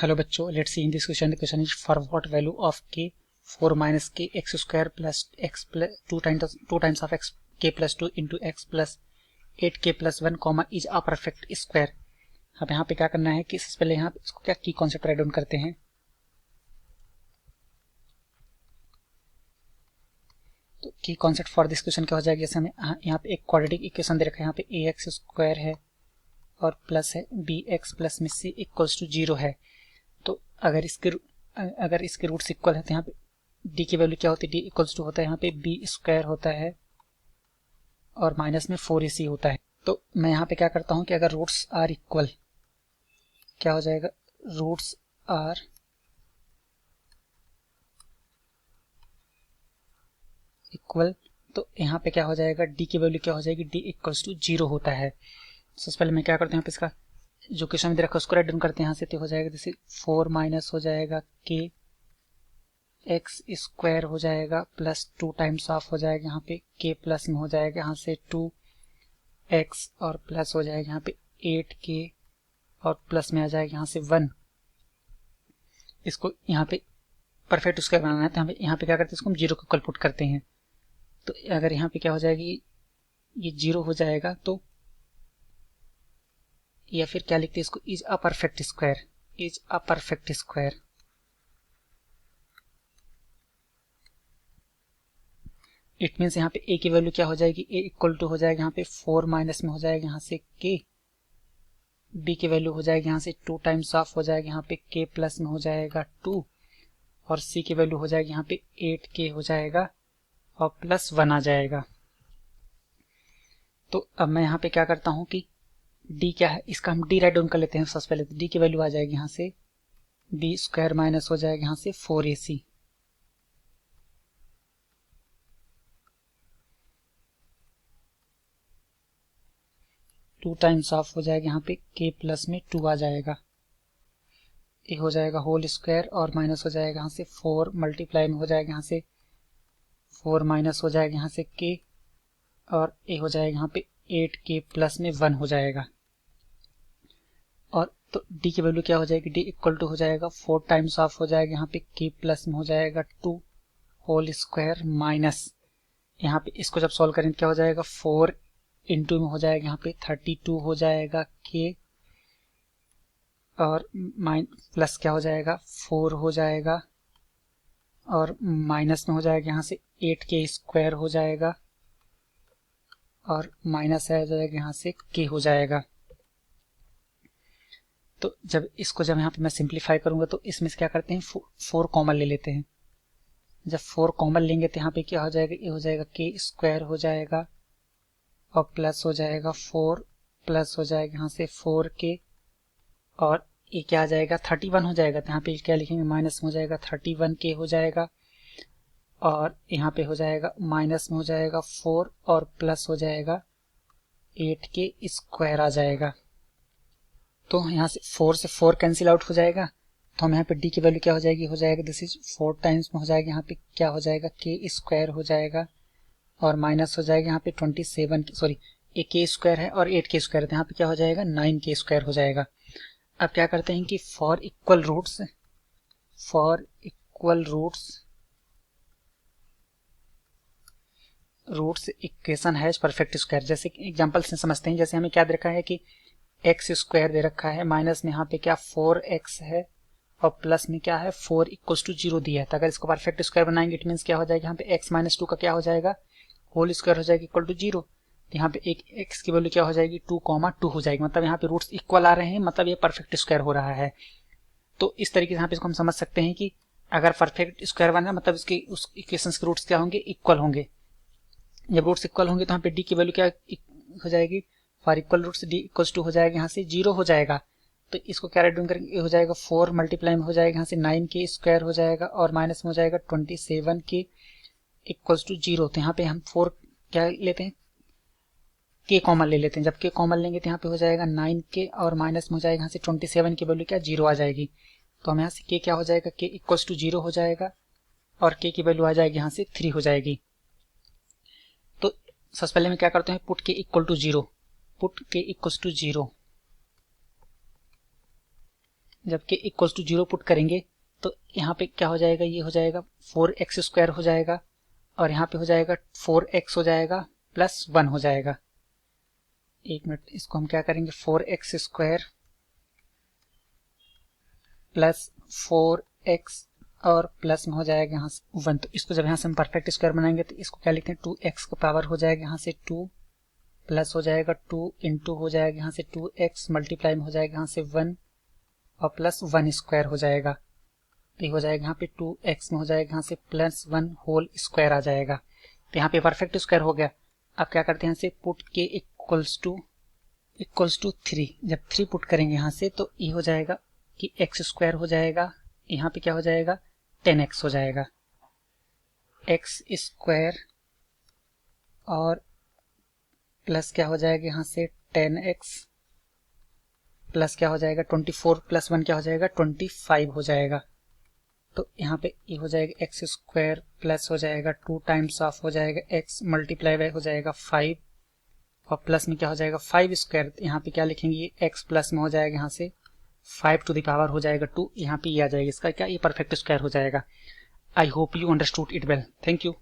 Hello बच्चों, let's see in this question. The question is for what value of k 4 minus k x square plus x plus 2 times of x k plus 2 into x plus 8k plus 1 comma is a perfect square. अब यहाँ पे क्या करना है कि इससे पहले यहाँ पे इसको क्या की कॉन्सेप्ट राइट डाउन करते हैं. तो की कॉन्सेप्ट फॉर दिस क्वेश्चन क्या हो जाएगा. जैसे हमें यहाँ पे एक क्वाड्रेटिक इक्वेशन दे रखा है. यहाँ पे ए एक्स स्क्वायर है और प्लस है बी एक्स प्लस में सी इक्वल्स टू 0 है. तो अगर इसके रूट्स इक्वल है तो यहाँ पे डी की वैल्यू क्या होती है. डी इक्वल्स टू होता है यहाँ पे बी स्क्वायर होता है और माइनस में 4ac होता है. तो मैं यहाँ पे क्या करता हूँ कि अगर रूट्स आर इक्वल क्या हो जाएगा. रूट्स आर इक्वल तो यहाँ पे क्या हो जाएगा. डी की वैल्यू क्या हो जाएगी. डी इक्वल्स टू 0 होता है. सबसे पहले मैं क्या करता हूँ यहाँ पे इसका जो क्वेश्चन में दे रखा है उसको राइट डाउन करते हैं. यहाँ से तो हो जाएगा जैसे 4 माइनस हो जाएगा के एक्स स्क्वायर हो जाएगा प्लस 2 टाइम्स ऑफ हो जाएगा यहाँ पे के प्लस में हो जाएगा यहाँ से 2x और प्लस हो जाएगा यहाँ पे 8k और प्लस में आ जाएगा यहाँ से 1. इसको यहाँ पे परफेक्ट स्क्वायर बनाना है तो यहाँ पे क्या करते हैं इसको हम 0 को इक्वल पुट करते हैं. तो अगर यहाँ पे क्या हो जाएगी ये 0 हो जाएगा तो या फिर क्या लिखते हैं इसको is a perfect square. Is a perfect square. It means यहाँ पे a की वैल्यू क्या हो जाएगी. a इक्वल टू हो जाएगा यहाँ पे 4 माइनस में हो जाएगा यहाँ से k. b की वैल्यू हो जाएगी यहाँ से 2 टाइम्स ऑफ हो जाएगा यहाँ पे k प्लस में हो जाएगा 2 और c की वैल्यू हो जाएगी यहाँ पे 8k हो जाएगा और प्लस 1 आ जाएगा. तो अब मैं यहाँ पे क्या करता हूँ कि d क्या है इसका हम d राइट डाउन कर लेते हैं. सबसे पहले तो d की वैल्यू आ जाएगी यहाँ से b स्क्वायर माइनस हो जाएगा यहाँ से 4ac 2 टाइम्स ऑफ हो जाएगा यहाँ पे k प्लस में 2 आ जाएगा. ये हो जाएगा होल स्क्वायर और माइनस हो जाएगा यहाँ से 4 मल्टीप्लाई में हो जाएगा यहाँ से 4 माइनस हो जाएगा यहाँ से k और ये हो जाएगा यहाँ पे 8k प्लस में 1 हो जाएगा. और तो d की वैल्यू क्या हो जाएगी. d इक्वल टू हो जाएगा 4 टाइम्स ऑफ हो जाएगा यहाँ पे k प्लस में हो जाएगा 2 होल स्क्वायर माइनस यहाँ पे इसको जब सॉल्व करें क्या हो जाएगा 4 इंटू में हो जाएगा यहाँ पे 32 हो जाएगा k और प्लस क्या हो जाएगा 4 हो जाएगा और माइनस में हो जाएगा यहाँ से 8k स्क्वायर हो जाएगा और माइनस आ जाएगा यहाँ से k हो जाएगा. तो जब यहाँ पे मैं सिंप्लीफाई करूंगा तो इसमें से क्या करते हैं 4 कॉमन ले लेते हैं. जब 4 कॉमन लेंगे तो यहाँ पे क्या हो जाएगा. ये हो जाएगा k स्क्वायर हो जाएगा और प्लस हो जाएगा 4 प्लस हो जाएगा यहाँ से 4k और ये क्या आ जाएगा 31 हो जाएगा. तो यहाँ पे क्या लिखेंगे माइनस में हो जाएगा 31k हो जाएगा और यहाँ पे हो जाएगा माइनस में हो जाएगा 4 और प्लस हो जाएगा 8k स्क्वायर आ जाएगा. तो यहाँ से 4 से 4 कैंसिल आउट हो जाएगा. तो हम यहाँ पे d की वैल्यू क्या हो जाएगी. हो जाएगा दिस इज 4 टाइम्स में हो जाएगा यहाँ पे क्या हो जाएगा k स्क्वायर हो जाएगा और माइनस हो जाएगा यहाँ पे 27 सॉरी एक k स्क्वायर है और 8k स्क्वायर है. यहाँ पे क्या हो जाएगा 9k स्क्वायर हो जाएगा. अब क्या करते हैं कि for equal roots equation has perfect square. जैसे एग्जांपल से समझते हैं. जैसे हमें क्या दे रखा है कि x स्क्वायर दे रखा है माइनस में यहाँ पे क्या 4x है और प्लस में क्या है 4 इक्वल्स टू 0 दिया है. तो अगर इसको परफेक्ट स्क्वायर बनाएंगे इट मीन्स क्या हो जाएगा यहाँ पे x माइनस 2 का क्या हो जाएगा होल स्क्वायर हो जाएगा इक्वल टू 0. तो यहाँ पे एक x की वैल्यू क्या हो जाएगी 2,2 हो जाएगी. मतलब यहाँ पे रूट्स इक्वल आ रहे हैं मतलब ये परफेक्ट स्क्वायर हो रहा है. तो इस तरीके से यहाँ पे इसको हम समझ सकते हैं कि अगर परफेक्ट स्क्वायर बना मतलब इसके उस इक्वेशन के रूट्स क्या होंगे इक्वल होंगे. जब रूट्स इक्वल होंगे तो यहाँ पे d की वैल्यू क्या हो जाएगी. For equal roots d equals to हो जाएगा यहाँ से 0 हो जाएगा. तो इसको क्या राइट डाउन करेंगे हो जाएगा 4 मल्टीप्लाई में हो जाएगा यहाँ से 9k स्क्वायर हो जाएगा और माइनस में हो जाएगा 27k इक्वल्स टू 0. तो यहाँ पे हम 4 क्या लेते हैं k कॉमन ले लेते हैं. जब k कॉमन लेंगे तो यहाँ पे हो जाएगा 9k और माइनस में हो जाएगा यहाँ से 27 की वैल्यू क्या 0 आ जाएगी. तो हम यहाँ से k क्या हो जाएगा k इक्वल्स टू 0 हो जाएगा और k की वैल्यू आ जाएगी यहाँ से 3 हो जाएगी. तो सबसे पहले मैं क्या करते हैं पुट k इक्वल टू 0. जबकि इक्वल्स टू 0 पुट करेंगे तो यहाँ पे क्या हो जाएगा, ये हो जाएगा 4x स्क्वायर हो जाएगा और यहाँ पे हो जाएगा 4x हो जाएगा प्लस 1 हो जाएगा। एक मिनट, इसको हम क्या करेंगे, 4x स्क्वायर प्लस 4x और प्लस में हो जाएगा यहाँ से 1। तो इसको जब यहाँ से हम परफेक्ट स्क्वायर बनाएंगे तो इसको क्या लिखते हैं, 2x का पावर हो जाएगा यहाँ से 2 प्लस हो जाएगा 2 इंटू हो जाएगा यहाँ से 2x मल्टीप्लाई में हो जाएगा यहाँ से 1 और प्लस 1 स्क्वायर हो जाएगा। ये हो जाएगा यहाँ पे 2x में हो जाएगा यहाँ से प्लस 1 होल स्क्वायर आ जाएगा। तो यहाँ पे परफेक्ट स्क्वायर हो गया। अब क्या करते हैं, यहाँ से पुट के इक्वल्स टू 3, जब 3 पुट करेंगे यहाँ से तो ये हो जाएगा कि x स्क्वायर हो जाएगा, यहाँ पे क्या हो जाएगा 10x हो जाएगा, x स्क्वायर और प्लस क्या हो जाएगा यहाँ से 10x प्लस क्या हो जाएगा 24 प्लस 1 क्या हो जाएगा 25 हो जाएगा। तो यहाँ पे ये हो जाएगा x स्क्वायर प्लस हो जाएगा 2 टाइम्स ऑफ हो जाएगा x मल्टीप्लाई बाय हो जाएगा 5 और प्लस में क्या हो जाएगा 5 स्क्वायर, यहाँ पे क्या लिखेंगे x प्लस में हो जाएगा यहाँ से 5 टू द पावर हो जाएगा 2, यहाँ पे ये आ जाएगा इसका क्या, ये परफेक्ट स्क्वायर हो जाएगा। I hope you understood it well. Thank you.